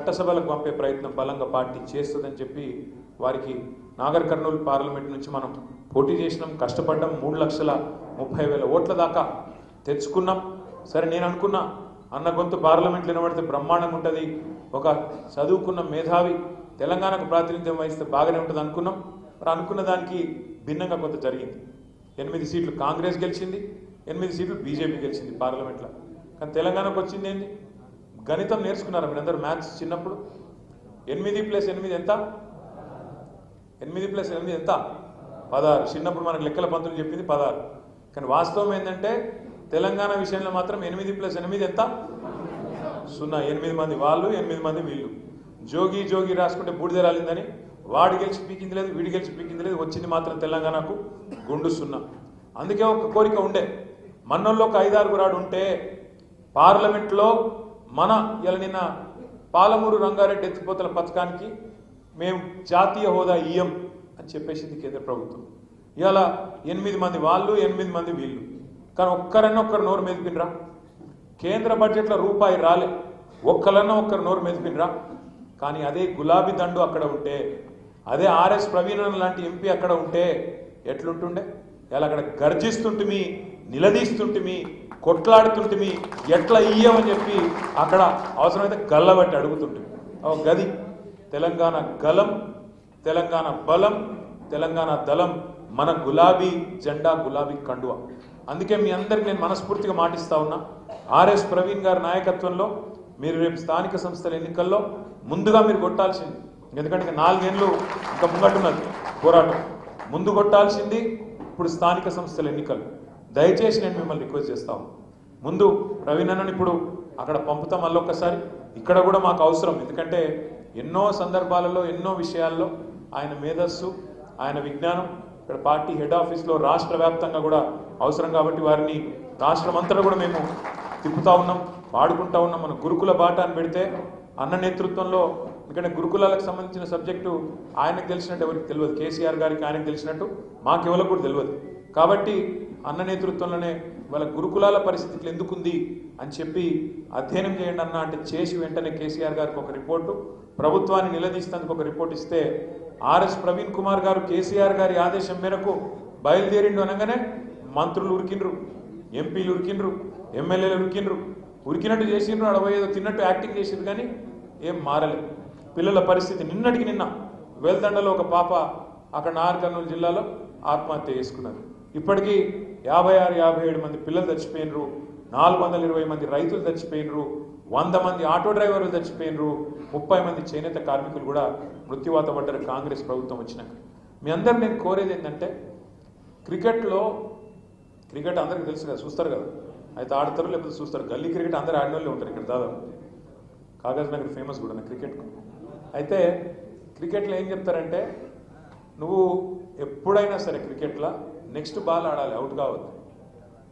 చట్టసభలకు పంపే ప్రయత్నం బలంగా పార్టీ చేస్తుందని చెప్పి వారికి నాగర్ కర్నూలు పార్లమెంట్ నుంచి మనం పోటీ చేసినాం, కష్టపడ్డాం, 3,30,000 ఓట్ల దాకా తెచ్చుకున్నాం. సరే, నేను అనుకున్నా అన్న గొంతు పార్లమెంట్లో వినబడితే బ్రహ్మాండంగా ఉంటుంది, ఒక చదువుకున్న మేధావి తెలంగాణకు ప్రాతినిధ్యం వహిస్తే బాగానే ఉంటుంది అనుకున్నాం. మరి అనుకున్న దానికి భిన్నంగా కొంత జరిగింది. 8 సీట్లు కాంగ్రెస్ గెలిచింది, 8 సీట్లు బీజేపీ గెలిచింది పార్లమెంట్లో. కానీ తెలంగాణకు వచ్చింది ఏంది? గణితం నేర్చుకున్నారు మీరందరూ మ్యాథ్స్ చిన్నప్పుడు. 8 + 8 ఎంత? 8 + 8 ఎంత? 16. చిన్నప్పుడు మనకు లెక్కల పంతులు చెప్పింది 16. కానీ వాస్తవం ఏంటంటే తెలంగాణ విషయంలో మాత్రం 8 + 8 ఎంత? 0. 8 మంది వాళ్ళు, 8 మంది వీళ్ళు. జోగి జోగి రాసుకుంటే బూడిద రాలిందని వాడు గెలిచి పీకింది లేదు, వీడు గెలిచి పీకింది లేదు, వచ్చింది మాత్రం తెలంగాణకు గుండు 0. అందుకే ఒక కోరిక ఉండే, మన్నోళ్ళు ఒక 5-6 రాడు ఉంటే పార్లమెంట్లో మన ఇలా నిన్న పాలమూరు రంగారెడ్డి ఎత్తిపోతల పథకానికి మేము జాతీయ హోదా ఇయ్యం అని చెప్పేసింది కేంద్ర ప్రభుత్వం. ఇలా 8 మంది వాళ్ళు, 8 మంది వీళ్ళు. కానీ ఒక్కరు నోరు మెదిపినరా? కేంద్ర బడ్జెట్లో రూపాయి రాలే, ఒక్కరు నోరు మెదిపినరా? కానీ అదే గులాబీ దండు అక్కడ ఉంటే, అదే ఆర్ఎస్ ప్రవీణ్ లాంటి ఎంపీ అక్కడ ఉంటే ఎట్లుంటుండే? ఇలా అక్కడ గర్జిస్తుంటిమి, నిలదీస్తుంటిమి, కొట్లాడుతుంటిమి, ఎట్లా ఇయ్యమని చెప్పి అక్కడ అవసరమైతే గల్లబట్టి అడుగుతుంటిమి. గది తెలంగాణ గలం, తెలంగాణ బలం, తెలంగాణ దళం, మన గులాబీ జెండా, గులాబీ కండువ. అందుకే మీ అందరికి నేను మనస్ఫూర్తిగా మాటిస్తా ఉన్నా, ఆర్ఎస్ ప్రవీణ్ గారి నాయకత్వంలో మీరు రేపు స్థానిక సంస్థల ఎన్నికల్లో ముందుగా మీరు కొట్టాల్సింది. ఎందుకంటే ఇక 4 ఏళ్ళు ఇంకా ముంగట్టున్నది పోరాటం. ముందు కొట్టాల్సింది ఇప్పుడు స్థానిక సంస్థల ఎన్నికలు. దయచేసి నేను మిమ్మల్ని రిక్వెస్ట్ చేస్తాను, ముందు ప్రవీణ్ అన్నని ఇప్పుడు అక్కడ పంపుతాం మళ్ళొక్కసారి. ఇక్కడ కూడా మాకు అవసరం, ఎందుకంటే ఎన్నో సందర్భాలలో ఎన్నో విషయాల్లో ఆయన మేధస్సు, ఆయన విజ్ఞానం ఇక్కడ పార్టీ హెడ్ ఆఫీస్లో రాష్ట్ర వ్యాప్తంగా కూడా అవసరం. కాబట్టి వారిని రాష్ట్రమంతటా కూడా మేము తిప్పుతూ ఉన్నాం, వాడుకుంటా ఉన్నాం. మన గురుకుల బాట అని పెడితే అన్న నేతృత్వంలో, ఎందుకంటే గురుకులాలకు సంబంధించిన సబ్జెక్టు ఆయనకు తెలిసినట్టు ఎవరికి తెలియదు, కేసీఆర్ గారికి ఆయనకు తెలిసినట్టు మాకెవరికి కూడా తెలియదు. కాబట్టి అన్న నేతృత్వంలోనే వాళ్ళ గురుకులాల పరిస్థితులు ఎందుకుంది అని చెప్పి అధ్యయనం చేయండి అన్న అంటే చేసి వెంటనే కేసీఆర్ గారికి ఒక రిపోర్టు, ప్రభుత్వాన్ని నిలదీస్తేందుకు ఒక రిపోర్ట్ ఇస్తే ఆర్ఎస్ ప్రవీణ్ కుమార్ గారు కేసీఆర్ గారి ఆదేశం మేరకు బయలుదేరిండు అనగానే మంత్రులు ఉరికిండ్రు, ఎంపీలు ఉరికిండ్రు, ఎమ్మెల్యేలు ఉరికిండ్రు, ఉరికినట్టు చేసిండ్రు, అడవయేదో తిన్నట్టు యాక్టింగ్ చేసిండ్రు, కానీ ఏం మారలేదు. పిల్లల పరిస్థితి నిన్నటికి నిన్న వెల్దండలో ఒక పాప అక్కడ నాగర్ కర్నూలు జిల్లాలో ఆత్మహత్య చేసుకున్నారు. ఇప్పటికీ 56-57 మంది పిల్లలు చచ్చిపోయినరు, 420 మంది రైతులు చచ్చిపోయినరు, 100 మంది ఆటో డ్రైవర్లు చచ్చిపోయినరు, 30 మంది చేనేత కార్మికులు కూడా మృత్యువాత పడ్డారు కాంగ్రెస్ ప్రభుత్వం వచ్చినాక. మీ అందరు నేను కోరేది ఏంటంటే, క్రికెట్ అందరికీ తెలుసు కదా, చూస్తారు కదా, అయితే ఆడతారు లేకపోతే చూస్తారు. గల్లీ క్రికెట్ అందరూ ఆడిన వాళ్ళే ఉంటారు ఇక్కడ దాదాపు. కాగజ్ నగర్ ఫేమస్ కూడా క్రికెట్కు. అయితే క్రికెట్లో ఏం చెప్తారంటే, నువ్వు ఎప్పుడైనా సరే క్రికెట్లో నెక్స్ట్ బాల్ ఆడాలి, అవుట్ కావద్దు.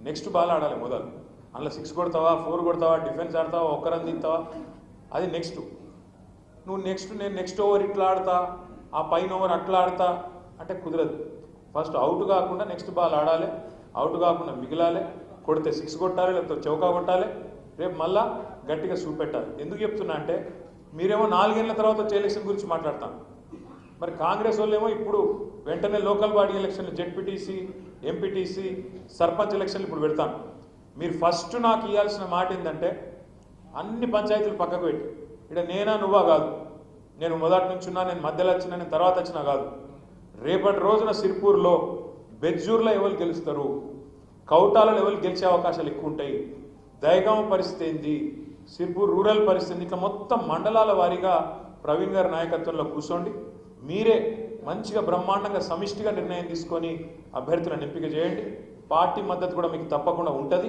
నెక్స్ట్ బాల్ ఆడాలి మొదలు. అందులో 6 కొడతావా, 4 కొడతావా, డిఫెన్స్ ఆడతావా, 1 రన్ తీస్తావా, అది నెక్స్ట్. నువ్వు నేను నెక్స్ట్ ఓవర్ ఇట్లా ఆడతా, ఆ పైన ఓవర్ అట్లా ఆడతా అంటే కుదరదు. ఫస్ట్ అవుట్ కాకుండా నెక్స్ట్ బాల్ ఆడాలి, అవుట్ కాకుండా మిగిలాలి, కొడితే 6 కొట్టాలి, లేకపోతే చౌకా కొట్టాలి, రేపు మళ్ళా గట్టిగా చూపెట్టాలి. ఎందుకు చెప్తున్నా అంటే, మీరేమో 4 ఏళ్ల తర్వాత వచ్చే ఎలక్షన్ గురించి మాట్లాడతాను, మరి కాంగ్రెస్ వాళ్ళేమో ఇప్పుడు వెంటనే లోకల్ బాడీ ఎలక్షన్లు, జెడ్పీటీసీ, ఎంపీటీసీ, సర్పంచ్ ఎలక్షన్లు ఇప్పుడు పెడతాను. మీరు ఫస్ట్ నాకు ఇవ్వాల్సిన మాట ఏంటంటే, అన్ని పంచాయతీలు పక్కకు పెట్టి, ఇక్కడ నేనా నువ్వా కాదు, నేను మొదటి నుంచి ఉన్నా, నేను మధ్యలో వచ్చినా, నేను తర్వాత వచ్చినా కాదు, రేపటి రోజున సిర్పూర్లో, బెజ్జూర్లో ఎవరు గెలుస్తారు, కౌటాలలో ఎవరు గెలిచే అవకాశాలు ఎక్కువ ఉంటాయి, దయగామ పరిస్థితి ఏంది, సిర్పూర్ రూరల్ పరిస్థితి, ఇట్లా మొత్తం మండలాల వారీగా ప్రవీణ్ గారి నాయకత్వంలో కూర్చోండి. మీరే మంచిగా బ్రహ్మాండంగా సమిష్టిగా నిర్ణయం తీసుకొని అభ్యర్థులను ఎంపిక చేయండి. పార్టీ మద్దతు కూడా మీకు తప్పకుండా ఉంటుంది.